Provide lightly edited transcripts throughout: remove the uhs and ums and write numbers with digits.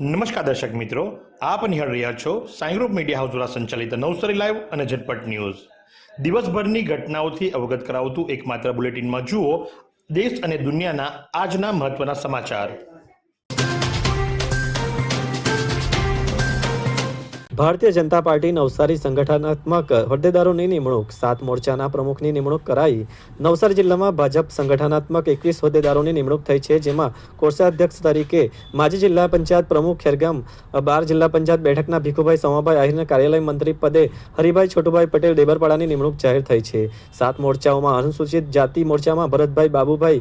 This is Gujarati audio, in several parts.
નમસ્કાર દર્શક મિત્રો, આપ નિહાળ રહ્યા છો સાઈ ગ્રુપ મીડિયા હાઉસ દ્વારા સંચાલિત નવસારી લાઈવ અને ઝટપટ ન્યૂઝ. દિવસભરની ઘટનાઓથી અવગત કરાવતું એકમાત્ર બુલેટિનમાં જુઓ દેશ અને દુનિયાના આજના મહત્વના સમાચાર. ભારતીય જનતા પાર્ટી નવસારી સંગઠનાત્મક હોદ્દેદારોની નિમણૂક. 7 મોરચાના પ્રમુખની નિમણૂક કરાઈ. નવસારી જિલ્લામાં ભાજપ સંગઠનાત્મક 21 હોદ્દેદારોની નિમણૂક થઈ છે, જેમાં કોષાધ્યક્ષ તરીકે માજી જિલ્લા પંચાયત પ્રમુખ ખેરગામ 12 જિલ્લા પંચાયત બેઠકના ભીખુભાઈ સમાભાઈ આહિરના કાર્યાલય મંત્રી પદે હરિભાઈ છોટુભાઈ પટેલ દેબરપાડાની નિમણૂક જાહેર થઈ છે. 7 મોરચાઓમાં અનુસૂચિત જાતિ મોરચામાં ભરતભાઈ બાબુભાઈ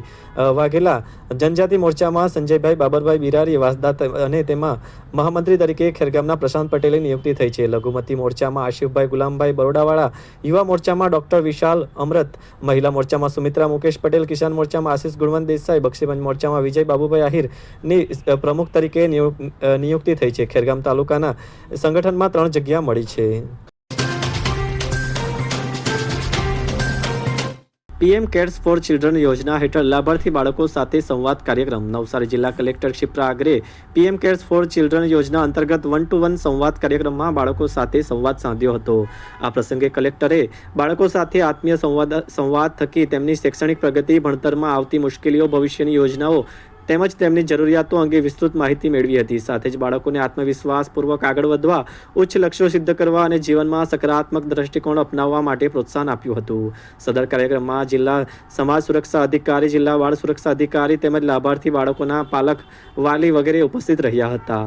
વાઘેલા, જનજાતિ મોરચામાં સંજયભાઈ બાબરભાઈ બિરારી વાસદા અને તેમાં મહામંત્રી તરીકે ખેરગામના પ્રશાંત પટેલે નિયુક્તિ થઈ છે. લઘુમતી મોરચામાં આશિફભાઈ ગુલામભાઈ બરોડાવાળા, યુવા મોરચામાં ડોક્ટર વિશાલ અમરત, મહિલા મોરચામાં સુમિત્રા મુકેશ પટેલ, કિસાન મોરચામાં આશિષ ગુણવંત દેસાઈ, બક્ષીબંધ મોરચામાં વિજય બાબુભાઈ આહિરની પ્રમુખ તરીકે નિયુક્તિ થઈ છે. ખેરગામ તાલુકાના સંગઠનમાં 3 જગ્યા મળી છે. પીએમ કેર્સ ફોર ચિલ્ડ્રન યોજના હેઠળ લાભાર્થી બાળકો સાથે સંવાદ કાર્યક્રમ. નવસારી જિલ્લા collector Kshipra Agre PM cares for children યોજના અંતર્ગત 1-to-1 સંવાદ કાર્યક્રમમાં બાળકો સાથે સંવાદ સાધ્યો હતો. આ પ્રસંગે કલેક્ટરે બાળકો સાથે આત્મીય સંવાદ થકી તેમની શૈક્ષણિક પ્રગતિ, ભણતરમાં આવતી મુશ્કેલીઓ, ભવિષ્યની યોજનાઓ તેમજ તેમની જરૂરિયાતો અંગે વિસ્તૃત માહિતી મેળવી હતી. સાથે જ બાળકોને આત્મવિશ્વાસપૂર્વક આગળ વધવા, ઉચ્ચ લક્ષ્યો સિદ્ધ કરવા અને જીવનમાં સકારાત્મક દ્રષ્ટિકોણ અપનાવવા માટે પ્રોત્સાહન આપ્યું હતું. સદર કાર્યક્રમમાં જિલ્લા સમાજ સુરક્ષા અધિકારી, જિલ્લા બાળ સુરક્ષા અધિકારી તેમજ લાભાર્થી બાળકોના પાલક, વાલી વગેરે ઉપસ્થિત રહ્યા હતા.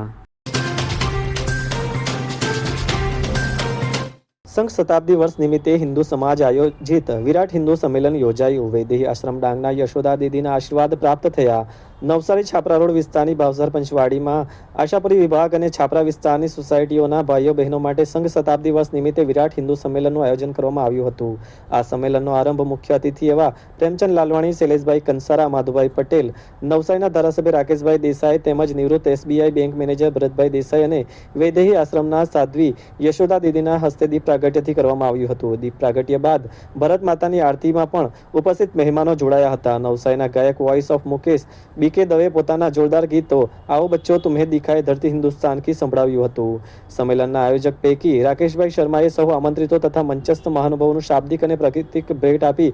સંઘ શતાબ્દી વર્ષ નિમિત્તે હિન્દુ સમાજ આયોજિત વિરાટ હિન્દુ સંમેલન યોજાયું. વૈદેહી આશ્રમ ડાંગના યશોદા દીદીના આશીર્વાદ પ્રાપ્ત થયા. નવસારી છાપરા રોડ વિસ્તારની ભાવસર પંચવાડીમાં આશાપુરી વિભાગ અને છાપરા વિસ્તારની સોસાયટીઓના ભાઈઓ બહેનો માટે સંઘ શતાબ્દી વર્ષ નિમિત્તે વિરાટ હિન્દુ સંમેલનનું આયોજન કરવામાં આવ્યું હતું. આ સંમેલનનો આરંભ મુખ્ય અતિથિ એવા પ્રેમચંદ લાલવાણી, શૈલેષભાઈ કંસારા, માધુભાઈ પટેલ, નવસારીના ધારાસભ્ય રાકેશભાઈ દેસાઈ તેમજ નિવૃત્ત SBI bank manager Bharatbhai Desai અને વૈદેહી આશ્રમના સાધ્વી યશોદા દીદીના હસ્તે દીપ પ્રાગટ્યથી કરવામાં આવ્યું હતું. દીપ પ્રાગટ્ય બાદ ભરત માતાની આરતીમાં પણ ઉપસ્થિત મહેમાનો જોડાયા હતા. નવસારીના ગાયક voice of Mukesh BK Dave પોતાના જોરદાર ગીતો આવો બચ્ચો તુમ્હે દિખાએ ધરતી હિન્દુસ્તાન કી સંભળાવ્યું હતું. સંમેલનના આયોજક પૈકી રાકેશભાઈ શર્માએ સૌ આમંત્રિતો તથા મંચસ્થ મહાનુભાવોનું શાબ્દિક અને પ્રાકૃતિક ભેટ આપી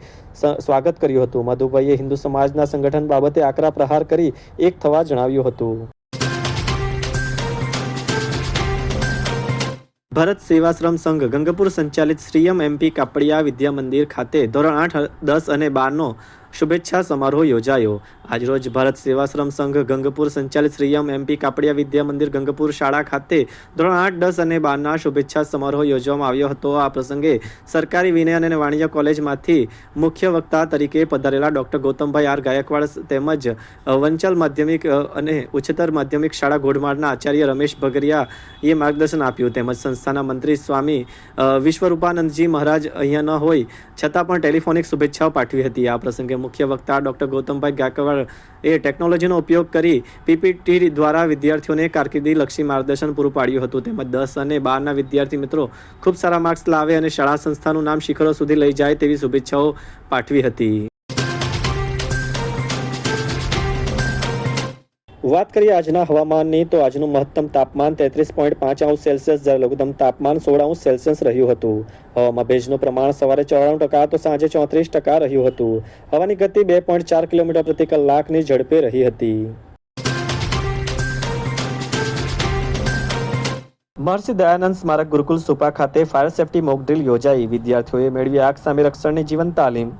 સ્વાગત કર્યું હતું. મધુભાઈએ હિન્દુ સમાજના સંગઠન બાબતે આકરા પ્રહાર કરી એક થવા જણાવ્યું હતું. ભારત સેવાશ્રમ સંઘ ગંગપુર સંચાલિત શ્રીયમ MP કાપડિયા વિદ્યા મંદિર ખાતે ધોરણ 8, 10 અને 12નો શુભેચ્છા સમારોહ યોજાયો. આજરોજ ભારત સેવાશ્રમ સંઘ ગંગપુર સંચાલિત શ્રીયમ MP કાપડિયા વિદ્યા મંદિર ગંગપુર શાળા ખાતે ધોરણ 8, 10 અને 12ના શુભેચ્છા સમારોહ યોજવામાં આવ્યો હતો. આ પ્રસંગે સરકારી વિનયન અને વાણિજ્ય કોલેજમાંથી મુખ્ય વક્તા તરીકે પધારેલા ડોક્ટર ગૌતમભાઈ R ગાયકવાડ તેમજ વંચલ માધ્યમિક અને ઉચ્ચતર માધ્યમિક શાળા ઘોડમાળના આચાર્ય રમેશ ભગરિયાએ માર્ગદર્શન આપ્યું. તેમજ સંસ્થાના મંત્રી સ્વામી વિશ્વરૂપાનંદજી મહારાજ અહીંયા ન હોય છતાં પણ ટેલિફોનિક શુભેચ્છાઓ પાઠવી હતી. આ પ્રસંગે મુખ્ય વક્તા ડોક્ટર ગૌતમભાઈ ગાયકવાડ એ ટેકનોલોજીનો ઉપયોગ કરી PPT દ્વારા વિદ્યાર્થીઓને કારકિર્દી લક્ષી માર્ગદર્શન પૂરું પાડ્યું હતું. તેમજ 10 અને 12ના વિદ્યાર્થી મિત્રો ખૂબ સારા માર્ક્સ લાવે અને શાળા સંસ્થાનું નામ શિખરો સુધી લઈ જાય તેવી શુભેચ્છાઓ પાઠવી હતી. વાત કરીએ આજના હવામાનની તો આજનું મહત્તમ તાપમાન 33.5°C જ્યારે લઘુત્તમ તાપમાન 16°C રહ્યું હતું. હવામાં ભેજનું પ્રમાણ સવારે 94% તો સાંજે 34% રહ્યું હતું. હવાની ગતિ 2.4 કિલોમીટર પ્રતિ કલાકની ઝડપે રહી હતી. મહર્ષિ દયાનંદ સ્મારક ગુરુકુલ સુપા ખાતે ફાયર સેફટી મોક ડ્રીલ યોજાઈ. વિદ્યાર્થીઓએ મેળવી આગ સામે રક્ષણની જીવન તાલીમ.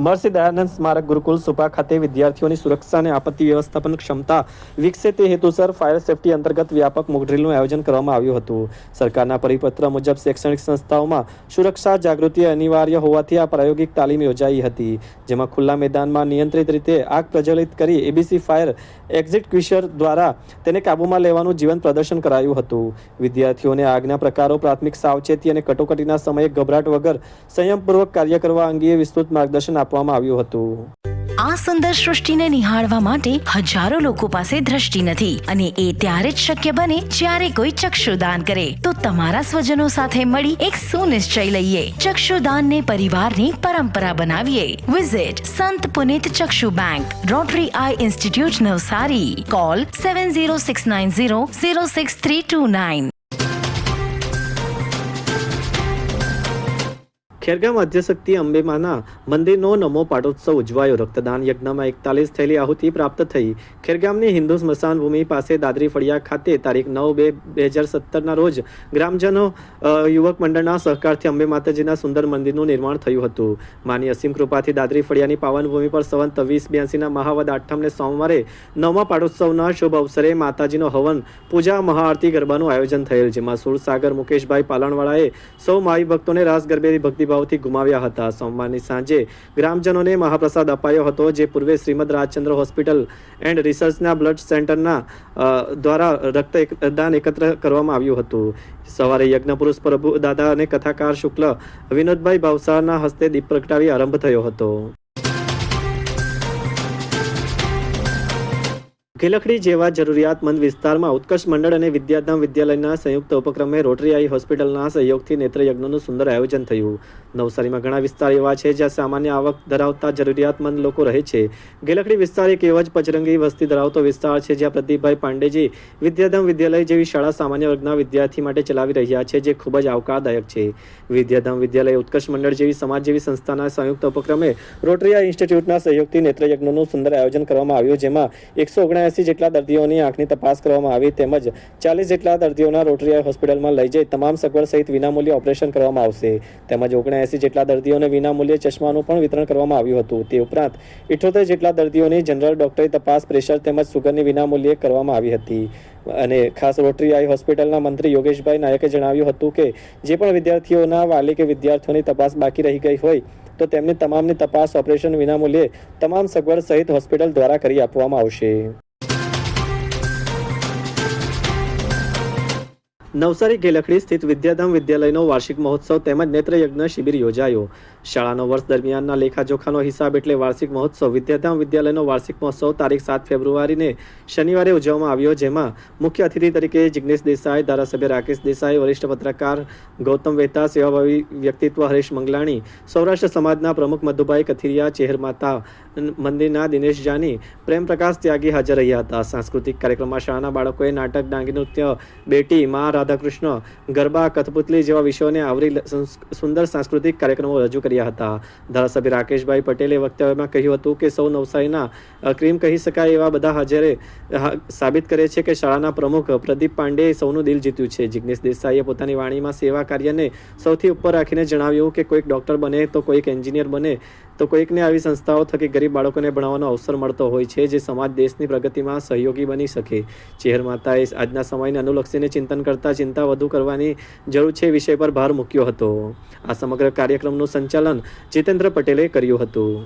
મહર્ષિ દયાનંદ સ્મારક ગુરુકુલ સુપા ખાતે વિદ્યાર્થીઓની સુરક્ષા અને આપત્તિ વ્યવસ્થાપન ક્ષમતા વિકસે તે હેતુસર ફાયર સેફટી અંતર્ગત વ્યાપક મોક ડ્રીલનું આયોજન કરવામાં આવ્યું હતું. સરકારના પરિપત્ર મુજબ શૈક્ષણિક સંસ્થાઓમાં સુરક્ષા જાગૃતિ અનિવાર્ય હોવાથી આ પ્રાયોગિક તાલીમ યોજાઈ હતી, જેમાં ખુલ્લા મેદાનમાં નિયંત્રિત રીતે આગ પ્રજ્વલિત કરી ABC ફાયર એક્ઝિક્યુશન દ્વારા તેને કાબૂમાં લેવાનું જીવન પ્રદર્શન કરાયું હતું. વિદ્યાર્થીઓને આગના પ્રકારો, પ્રાથમિક સાવચેતી અને કટોકટીના સમયે ગભરાટ વગર સંયમપૂર્વક કાર્ય કરવા અંગે વિસ્તૃત માર્ગદર્શન આપવામાં આવ્યું હતું. આ સુંદર સૃષ્ટિને નિહાળવા માટે હજારો લોકો પાસે દ્રષ્ટિ નથી અને એ ત્યારે જ શક્ય બને જ્યારે કોઈ ચક્ષુદાન કરે. તો તમારા સ્વજનો સાથે મળી એક સુનિશ્ચય લઈએ. ચક્ષુદાનને પરિવારની પરંપરા બનાવીએ. Visit Sant Punit Chakshu bank, Rotary Eye Institute Navsari. Call 7069006329. Khergam Adyashakti અંબેમાના મંદિરનો નમો પાટોત્સવ ઉજવાયો. રક્તદાન યજ્ઞમાં 41 થેલી આહુતિ પ્રાપ્ત થઈ. ખેરગામની હિન્દુ સ્મશાન ભૂમિ પાસે દાદરી ફળિયા ખાતે તારીખ 9/2/2017 રોજ ગ્રામજનો યુવક મંડળના સહકારથી અંબે માતાજીના સુંદર મંદિરનું નિર્માણ થયું હતું. માની અસીમ કૃપાથી દાદરી ફળિયાની પાવન ભૂમિ પર સંવત 2082ના મહાવદ આઠમને સોમવારે નવમા પાટોત્સવના શુભ અવસરે માતાજીનો હવન, પૂજા, મહાઆરતી, ગરબાનું આયોજન થયેલ, જેમાં સુરસાગર મુકેશભાઈ પાલણવાળાએ સૌ માઈ ભક્તોને રાસ ગરબેથી ભક્તિભાવ થી ગુમાવ્યા હતા. સોમવારની સાંજે ગ્રામજનોને મહાપ્રસાદ અપાયો હતો, જે પૂર્વે શ્રીમદ રાજચંદ્ર હોસ્પિટલ એન્ડ રિસર્ચના બ્લડ સેન્ટરના દ્વારા રક્તદાન એકત્ર કરવામાં આવ્યું હતું. સવારે યજ્ઞ પુરુષ પ્રભુ દાદા અને કથાકાર શુક્લ વિનોદભાઈ ભાવસારના હસ્તે દીપ પ્રગટાવી આરંભ થયો હતો. ગેલખડી જેવા જરૂરિયાતમંદ વિસ્તારમાં ઉત્કર્ષ મંડળ અને વિદ્યાધામ વિદ્યાલયના સંયુક્ત ઉપક્રમે રોટરી આઈ હોસ્પિટલના સહયોગથી નેત્રયજ્ઞનું સુંદર આયોજન થયું. નવસારીમાં ઘણા વિસ્તાર એવા છે જ્યાં સામાન્ય આવક ધરાવતા જરૂરિયાતમંદ લોકો રહે છે. ગેલખડી વિસ્તાર એક એવો જ પચરંગી વસ્તી ધરાવતો વિસ્તાર છે જ્યાં પ્રદીપભાઈ પાંડેજી વિદ્યાધામ વિદ્યાલય જેવી શાળા સામાન્ય વર્ગના વિદ્યાર્થી માટે ચલાવી રહ્યા છે, જે ખૂબ જ આવકારદાયક છે. વિદ્યાધામ વિદ્યાલય ઉત્કર્ષ મંડળ જેવી સમાજ જેવી સંસ્થાના સંયુક્ત ઉપક્રમે રોટરી આઈ ઇન્સ્ટિટ્યૂટના સહયોગથી નેત્રયજ્ઞનું સુંદર આયોજન કરવામાં આવ્યું, જેમાં 179 જેટલા દર્દીઓની આંખની તપાસ કરવામાં આવી, તેમજ 40 જેટલા દર્દીઓના રોટરી આઈ હોસ્પિટલમાં લઈ જઈ તમામ સગવડ સહિત વિનામૂલ્યે ઓપરેશન કરવામાં આવશે. તેમજ 79 જેટલા દર્દીઓને વિનામૂલ્યે ચશ્માનું પણ વિતરણ કરવામાં આવ્યું હતું. તે ઉપરાંત 78 જેટલા દર્દીઓની જનરલ ડોક્ટરી તપાસ, પ્રેશર તેમજ સુગરની વિનામૂલ્યે કરવામાં આવી હતી. અને ખાસ રોટરી આઈ હોસ્પિટલના મંત્રી યોગેશભાઈ નાયકે જણાવ્યું હતું કે જે પણ વિદ્યાર્થીઓના વાલી કે વિદ્યાર્થીઓની તપાસ બાકી રહી ગઈ હોય તો તેમની તમામની તપાસ, ઓપરેશન વિનામૂલ્યે તમામ સગવડ સહિત હોસ્પિટલ દ્વારા કરી આપવામાં આવશે. નવસારી ગેલખડી સ્થિત વિદ્યાધામ વિદ્યાલયનો વાર્ષિક મહોત્સવ તેમજ નેત્રયજ્ઞ શિબિર યોજાયો. શાળાનો વર્ષ દરમિયાનના લેખાજોખાનો હિસાબ એટલે વાર્ષિક મહોત્સવ. વિદ્યાધામ વિદ્યાલયનો વાર્ષિક મહોત્સવ તારીખ 7 ફેબ્રુઆરીને શનિવારે ઉજવવામાં આવ્યો, જેમાં મુખ્ય અતિથિ તરીકે જિગ્નેશ દેસાઈ, ધારાસભ્ય રાકેશ દેસાઈ, વરિષ્ઠ પત્રકાર ગૌતમ વેતા, સેવાભાવી વ્યક્તિત્વ હરેશ મંગલાણી, સૌરાષ્ટ્ર સમાજના પ્રમુખ મધુભાઈ કથિરિયા, ચેહર માતા મંદિરના દિનેશ જાની, પ્રેમ પ્રકાશ ત્યાગી હાજર રહ્યા હતા. સાંસ્કૃતિક કાર્યક્રમમાં શાળાના બાળકોએ નાટક, ડાંગી નૃત્ય, બેટી, મા, રાધાકૃષ્ણ, ગરબા, કથપુતલી જેવા વિષયોને આવરી સુંદર સાંસ્કૃતિક કાર્યક્રમો રજૂ કર્યા હતા. ધારાસભ્ય રાકેશભાઈ પટેલે વક્તવ્યમાં કહ્યું હતું કે સૌ નવસારીના ક્રીમ કહી શકાય એવા બધા હાજરે સાબિત કરે છે કે શાળાના પ્રમુખ પ્રદીપ પાંડેએ સૌનું દિલ જીત્યું છે. જિગ્નેશ દેસાઈએ પોતાની વાણીમાં સેવા કાર્યને સૌથી ઉપર રાખીને જણાવ્યું કે કોઈક ડૉક્ટર બને તો કોઈક એન્જિનિયર બને તો કોઈકને આવી સંસ્થાઓ થકી ગરીબ બાળકોને ભણાવવાનો અવસર મળતો હોય છે, જે સમાજ દેશની પ્રગતિમાં સહયોગી બની શકે. ચેહર માતાએ આજના સમયને અનુલક્ષીને ચિંતન કરતા ચિંતા વધુ કરવાની જરૂર છે વિષય પર ભાર મૂક્યો હતો. આ સમગ્ર કાર્યક્રમનું સંચાલન જીતેન્દ્ર પટેલે કર્યું હતું.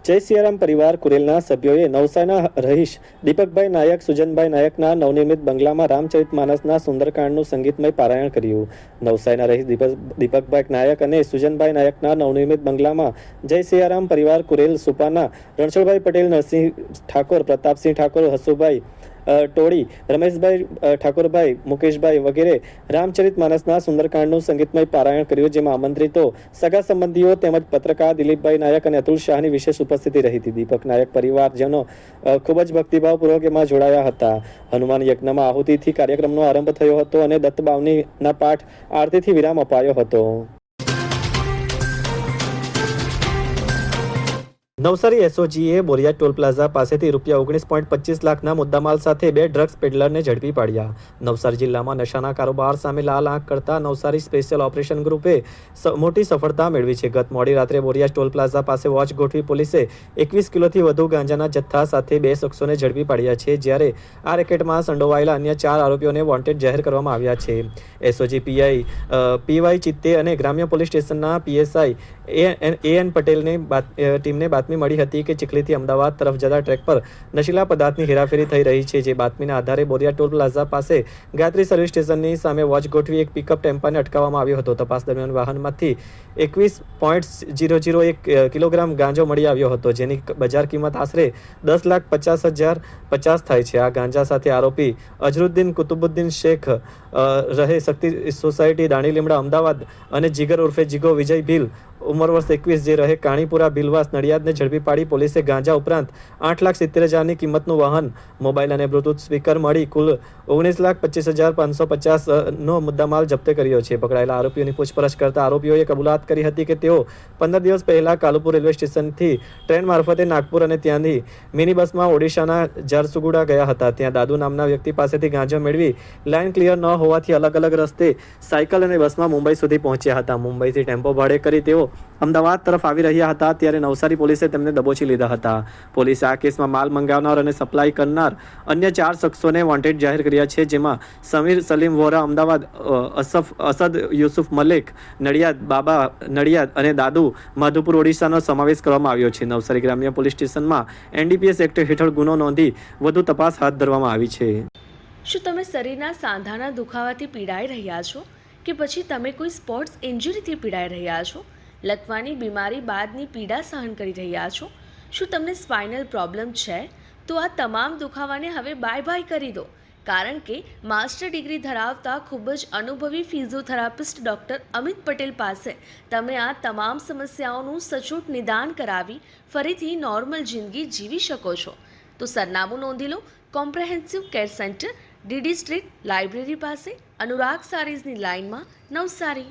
જય સિયારામ પરિવાર કુરેલના સભ્યોએ નવસારીના રહીશ દીપકભાઈ નાયક, સુજનભાઈ નાયકના નવનિર્મિત બંગલામાં રામચરિતમાનસના સુંદરકાંડનું સંગીતમય પારાયણ કર્યું. નવસારીના રહીશ દીપકભાઈ નાયક અને સુજનભાઈ નાયકના નવનિર્મિત બંગલામાં જય સિયારામ પરિવાર કુરેલ સુપાના રણછોડભાઈ પટેલ, નરસિંહ ઠાકોર, પ્રતાપસિંહ ઠાકોર, હસુભાઈ ટોળી, રમેશભાઈ ઠાકોરભાઈ, મુકેશભાઈ વગેરે રામચરિતમાનસના સુંદરકાંડનું સંગીતમય પારાયણ કર્યું, જેમાં આમંત્રિતો સગા સંબંધીઓ તેમજ પત્રકાર દિલીપભાઈ નાયક અને અતુલ શાહની વિશેષ ઉપસ્થિતિ રહી હતી. દીપક નાયક પરિવારજનો ખૂબ જ ભક્તિભાવપૂર્વક એમાં જોડાયા હતા. હનુમાન યજ્ઞમાં આહુતિથી કાર્યક્રમનો આરંભ થયો હતો અને દત્તબાવનીના પાઠ આરતીથી વિરામ અપાયો હતો. નવસારી એસઓજીએ બોરિયા ટોલ પ્લાઝા પાસેથી ₹19.25 લાખના મુદ્દામાલ સાથે 2 ડ્રગ્સ પેડલરને ઝડપી પાડ્યા. નવસારી જિલ્લામાં નશાના કારોબાર સામે લાલ આંખ કરતા નવસારી સ્પેશિયલ ઓપરેશન ગ્રુપે મોટી સફળતા મેળવી છે. ગત મોડી રાત્રે બોરિયા ટોલ પ્લાઝા પાસે વોચ ગોઠવી પોલીસે 21 કિલોથી વધુ ગાંજાના જથ્થા સાથે 2 શખ્સોને ઝડપી પાડ્યા છે, જ્યારે આ રેકેટમાં સંડોવાયેલા અન્ય 4 આરોપીઓને વોન્ટેડ જાહેર કરવામાં આવ્યા છે. એસઓજી પીવાય ચિત્તે અને ગ્રામ્ય પોલીસ સ્ટેશનના પીએસઆઈ એએન પટેલની ટીમને બાતમી બાતમી મળી હતી કે ચીખલીથી અમદાવાદ તરફ જતા ટ્રેક પર નશીલા પદાર્થની હેરાફેરી થઈ રહી છે. જે બાતમીના આધારે બોરિયા ટોલ પ્લાઝા પાસે ગાયત્રી સર્વિસ સ્ટેશનની સામે વોચ ગોઠવી એક પિકઅપ ટેમ્પાને અટકાવવામાં આવ્યો હતો. તપાસ દરમિયાન વાહનમાંથી 21.001 કિલોગ્રામ ગાંજો મળી આવ્યો હતો, જેની બજાર કિંમત આશરે 10,50,050 થાય છે. આ ગાંજા સાથે આરોપી અઝરુદ્દીન કુતુબુદ્દીન શેખ રહે શક્તિ સોસાયટી દાણી લીમડા અમદાવાદ અને જીગર ઉર્ફે જીગો વિજય ભીલ ઉંમર વર્ષ 21 જે રહે કાણીપુરા ભીલવાસ નડિયાદને ઝડપી પાડી પોલીસે ગાંજા ઉપરાંત 8,70,000ની કિંમતનું વાહન, મોબાઈલ અને બ્લુટૂથ સ્પીકર મળી કુલ 19,25,550નો મુદ્દામાલ જપ્ત કર્યો છે. પકડાયેલા આરોપીઓની પૂછપરછ કરતા આરોપીઓએ કબૂલાત કરી હતી કે તેઓ 15 દિવસ પહેલા કાલુપુર રેલવે સ્ટેશનથી ટ્રેન મારફતે નાગપુર અને ત્યાંથી મિની બસમાં ઓડિશાના ઝારસુગુડા ગયા હતા. ત્યાં દાદુ નામના વ્યક્તિ પાસેથી ગાંજો મેળવી લાઇન ક્લિયર ન હોવાથી અલગ અલગ રસ્તે સાયકલ અને બસમાં મુંબઈ સુધી પહોંચ્યા હતા. મુંબઈથી ટેમ્પો ભાડે કરી તેઓ અમદાવાદ તરફ આવી રહ્યા હતા ત્યારે નવસારી પોલીસે તેમને દબોચી લીધા હતા. પોલીસે આ કેસમાં માલ મંગાવનાર અને સપ્લાય કરનાર અન્ય 4 શખ્સોને વોન્ટેડ જાહેર કર્યા છે, જેમાં સમીર સલીમ વોરા અમદાવાદ, અસદ યુસુફ મલિક નડિયાદ, બાબા નડિયાદ અને દાદુ માધુપુર ઓડિશાનો સમાવેશ કરવામાં આવ્યો છે. નવસારી ગ્રામ્ય પોલીસ સ્ટેશનમાં NDPS એક્ટ હેઠળ ગુનો નોંધી વધુ તપાસ હાથ ધરવામાં આવી છે. શું તમે શરીરના સાંધાના દુખાવાથી પીડાઈ રહ્યા છો કે પછી તમે કોઈ સ્પોર્ટ્સ ઇન્જરીથી પીડાઈ રહ્યા છો? લકવાની બીમારી બાદની પીડા સહન કરી રહ્યા છો? શું તમને સ્પાઇનલ પ્રોબ્લેમ છે? તો આ તમામ દુખાવાને હવે બાય બાય કરી દો, કારણ કે માસ્ટર ડિગ્રી ધરાવતા ખૂબ જ અનુભવી ફિઝિયોથેરાપિસ્ટ ડૉક્ટર અમિત પટેલ પાસે તમે આ તમામ સમસ્યાઓનું સચોટ નિદાન કરાવી ફરીથી નોર્મલ જિંદગી જીવી શકો છો. તો સરનામું નોંધી લો. Comprehensive care centre, DD street, library પાસે, અનુરાગ સારીઝની લાઇનમાં, નવસારી.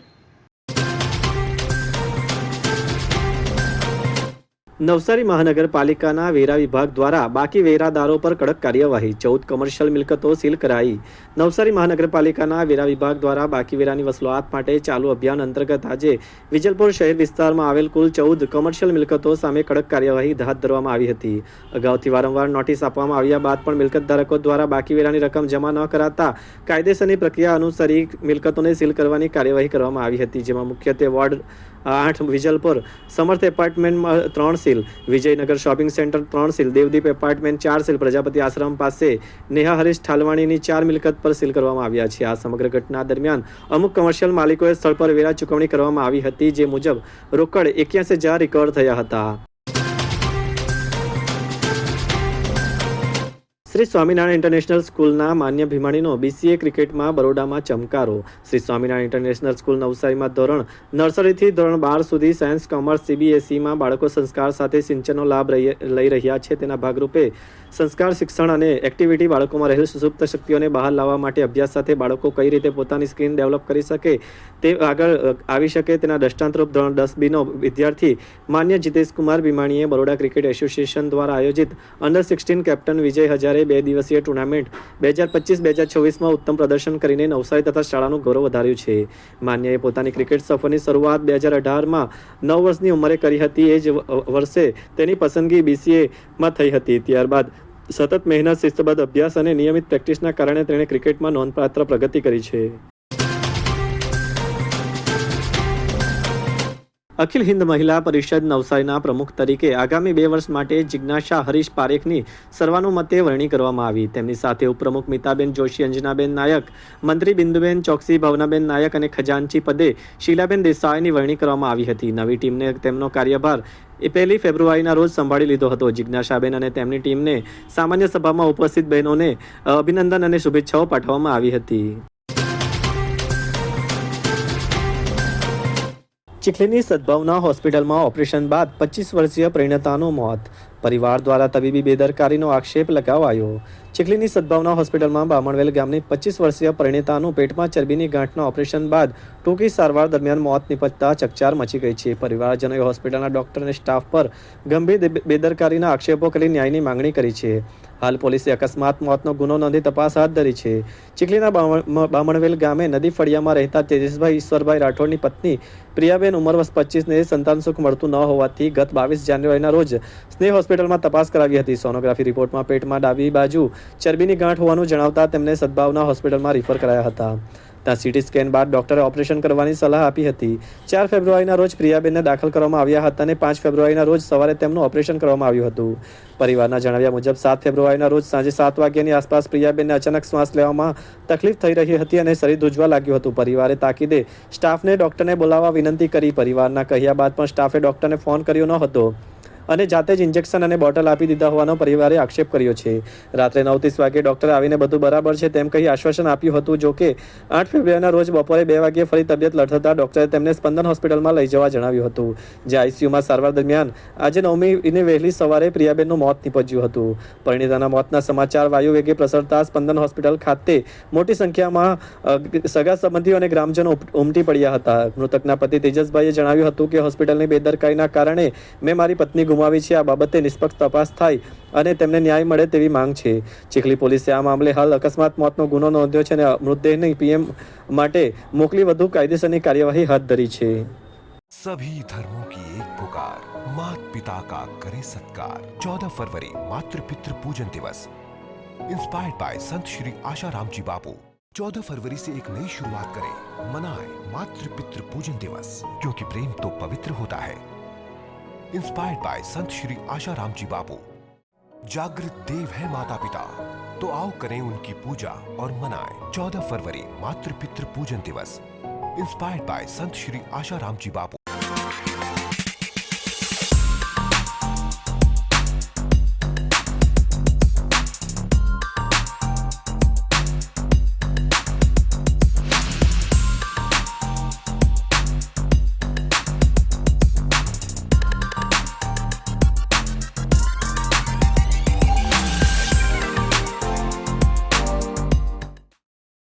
નવસારી મહાનગરપાલિકાના વેરા વિભાગ દ્વારા બાકી વેરાદારો પર કડક કાર્યવાહી, 14 કમર્શિયલ મિલકતો સીલ કરાઈ. નવસારી મહાનગરપાલિકાના વેરા વિભાગ દ્વારા બાકી વેરાની વસૂલાત માટે ચાલુ અભિયાન અંતર્ગત આજે વિજલપુર શહેર વિસ્તારમાં આવેલ કુલ 14 કમર્શિયલ મિલકતો સામે કડક કાર્યવાહી હાથ ધરવામાં આવી હતી. અગાઉથી વારંવાર નોટિસ આપવામાં આવ્યા બાદ પણ મિલકત ધારકો દ્વારા બાકી વેરાની રકમ જમા ન કરાતા કાયદેસરની પ્રક્રિયા અનુસરી મિલકતોને સીલ કરવાની કાર્યવાહી કરવામાં આવી હતી, જેમાં મુખ્યત્વે વોર્ડ 8 વિજલપુર સમર્થ એપાર્ટમેન્ટમાં 3 seal, Vijaynagar shopping centre 3 seal, Devdeep apartment 4 seal, Prajapati Ashram પાસે નેહા હરીશ ઠાલવાણીની 4 મિલકત પર સીલ કરવામાં આવ્યા છે. આ સમગ્ર ઘટના દરમિયાન અમુક કમર્શિયલ માલિકોએ સ્થળ પર વેરા ચૂકવણી કરવામાં આવી હતી, જે મુજબ રોકડ 81,000 રિકવર થયા હતા. શ્રી સ્વામિનારાયણ ઇન્ટરનેશનલ સ્કૂલના માન્ય ભીમાણીનો BCA ક્રિકેટમાં બરોડામાં ચમકારો. શ્રી સ્વામિનારાયણ ઇન્ટરનેશનલ સ્કૂલ નવસારીમાં ધોરણ નર્સરીથી ધોરણ 12 સુધી સાયન્સ, કોમર્સ, CBSEમાં બાળકો સંસ્કાર સાથે સિંચનનો લાભ લઈ રહ્યા છે. તેના ભાગરૂપે સંસ્કાર, શિક્ષણ અને એક્ટિવિટી બાળકોમાં રહેલ સુસુપ્ત શક્તિઓને બહાર લાવવા માટે અભ્યાસ સાથે બાળકો કઈ રીતે પોતાની સ્કિલ ડેવલપ કરી શકે, તે આગળ આવી શકે તેના દ્રષ્ટાંતરૂપ ધોરણ 10Bનો વિદ્યાર્થી માન્ય જીતેશ કુમાર ભીમાણીએ બરોડા ક્રિકેટ એસોસિએશન દ્વારા આયોજિત અંડર 16 કેપ્ટન વિજય હજારે 2 દિવસીય ટુર્નામેન્ટ 2025-2026માં ઉત્તમ પ્રદર્શન કરીને નવસારી તથા શાળાનું ગૌરવ વધાર્યું છે. માન્યએ પોતાની ક્રિકેટ સફરની શરૂઆત 2018માં 9 વર્ષની ઉંમરે કરી હતી. એ જ વર્ષે તેની પસંદગી BCAમાં થઈ હતી. ત્યારબાદ સતત મહેનત, શિસ્તબદ્ધ અભ્યાસ અને નિયમિત પ્રેક્ટિસના કારણે તેણે ક્રિકેટમાં નોંધપાત્ર પ્રગતિ કરી છે. અખિલ હિન્દ મહિલા પરિષદ નવસારીના પ્રમુખ તરીકે આગામી 2 વર્ષ માટે જિજ્ઞાસા હરીશ પારેખની સર્વાનુમતે વરણી કરવામાં આવી. તેમની સાથે ઉપપ્રમુખ મિતાબેન જોશી, અંજનાબેન નાયક, મંત્રી બિંદુબેન ચોકસી, ભાવનાબેન નાયક અને ખજાનચી પદે શીલાબેન દેસાઈની વરણી કરવામાં આવી હતી. નવી ટીમને તેમનો કાર્યભાર 1 ફેબ્રુઆરીના રોજ સંભાળી લીધો હતો. જિજ્ઞાસાબેન અને તેમની ટીમને સામાન્ય સભામાં ઉપસ્થિત બહેનોને અભિનંદન અને શુભેચ્છાઓ પાઠવવામાં આવી હતી. ચીખલીની સદભાવના હોસ્પિટલમાં ઓપરેશન બાદ 25 વર્ષીય પરિણીતાનું મોત. પરિવાર દ્વારા તબીબી બેદરકારીનો આક્ષેપ લગાવાયો. ચીખલીની સદભાવના હોસ્પિટલમાં બામણવેલ ગામની 25 વર્ષીય પરિણીતાનું પેટમાં ચરબીની ગાંઠના ઓપરેશન બાદ ટૂંકી સારવાર દરમિયાન મોત નિપજતા ચકચાર મચી ગઈ છે. પરિવારજનોએ હોસ્પિટલના ડોક્ટર અને સ્ટાફ પર ગંભીર બેદરકારીના આક્ષેપો કરી ન્યાયની માંગણી કરી છે. હાલ પોલીસે અકસ્માત મોતનો ગુનો નોંધી તપાસ હાથ ધરી છે. ચીખલીના બામણવેલ ગામે નદી ફળિયામાં રહેતા તેજસભાઈ ઈશ્વરભાઈ રાઠોડની પત્ની પ્રિયાબેન ઉંમર વર્ષ 25ને સંતાન સુખ મળતું ન હોવાથી ગત 22 જાન્યુઆરીના રોજ સ્નેહ હોસ્પિટલમાં તપાસ કરાવી હતી. સોનોગ્રાફી રિપોર્ટમાં પેટમાં ડાબી બાજુ ચરબીની ગાંઠ હોવાનું જણાવતા તેમને સદભાવના હોસ્પિટલમાં રિફર કરાયા હતા. ત્યાં સીટી સ્કેન બાદ ડોક્ટરે ઓપરેશન કરવાની સલાહ આપી હતી. 4 ફેબ્રુઆરીના રોજ પ્રિયાબેનને દાખલ કરવામાં આવ્યા હતા અને 5 ફેબ્રુઆરીના રોજ સવારે તેમનું ઓપરેશન કરવામાં આવ્યું હતું. પરિવારના જણાવ્યા મુજબ 7 ફેબ્રુઆરીના રોજ સાંજે 7 વાગ્યાની આસપાસ પ્રિયાબેનને અચાનક શ્વાસ લેવામાં તકલીફ થઈ રહી હતી અને શરીર ધ્રુજવા લાગ્યું હતું. પરિવારે તાકીદે સ્ટાફને ડોક્ટરને બોલાવવા વિનંતી કરી. પરિવારના કહ્યા બાદ પણ સ્ટાફે ડોક્ટરને ફોન કર્યો ન હતો અને જાતે જ ઇન્જેક્શન અને બોટલ આપી દીધા હોવાનો પરિવારે આક્ષેપ કર્યો છે. રાત્રે 9:30 વાગ્યે ડોક્ટરે આવીને બધું બરાબર છે તેમ કહી આશ્વાસન આપ્યું હતું. જો કે 8 ફેબ્રુઆરીના રોજ બપોરે 2 વાગ્યે ફરી તબિયત લથડતા ડોક્ટરે તેમને સ્પંદન હોસ્પિટલમાં લઈ જવા જણાવ્યું હતું. જે આઈસીયુમાં સારવાર દરમિયાન આજે 9મીને વહેલી સવારે પ્રિયાબેનનું મોત નીપજ્યું હતું. પરિણીતાના મોતના સમાચાર વાયુવેગે પ્રસરતા સ્પંદન હોસ્પિટલ ખાતે મોટી સંખ્યામાં સગા સંબંધીઓ અને ગ્રામજનો ઉમટી પડ્યા હતા. મૃતકના પતિ તેજસભાઈએ જણાવ્યું હતું કે હોસ્પિટલની બેદરકારીના કારણે મેં મારી પત્ની ગુમાવી છે. આ બાબતે નિષ્પક્ષ તપાસ થાય અને તેમને ન્યાય મળે તેવી માંગ છે. ચીખલી પોલીસે આ મામલે હાલ અકસ્માત મોતનો ગુનો નોંધ્યો છે અને મૃતદેહને પીએમ માટે મોકલી વધુ કાયદેસરની કાર્યવાહી હાથ ધરી છે. सभी धर्मों की एक पुकार, मात पिता का करे सत्कार। 14 फरवरी मातृ पितृ पूजन दिवस, इंस्पायर्ड बाय संत श्री आशाराम जी बापू। 14 फरवरी से एक नई शुरुआत करें, मनाएं मातृ पितृ पूजन दिवस, क्योंकि प्रेम तो पवित्र होता है। इंस्पायर्ड बाय संत श्री आशाराम जी बापू। जागृत देव है माता पिता, तो आओ करें उनकी पूजा और मनाएं 14 फरवरी मातृ पितृ पूजन दिवस, inspired by Sant Shri Asaram ji Bapu.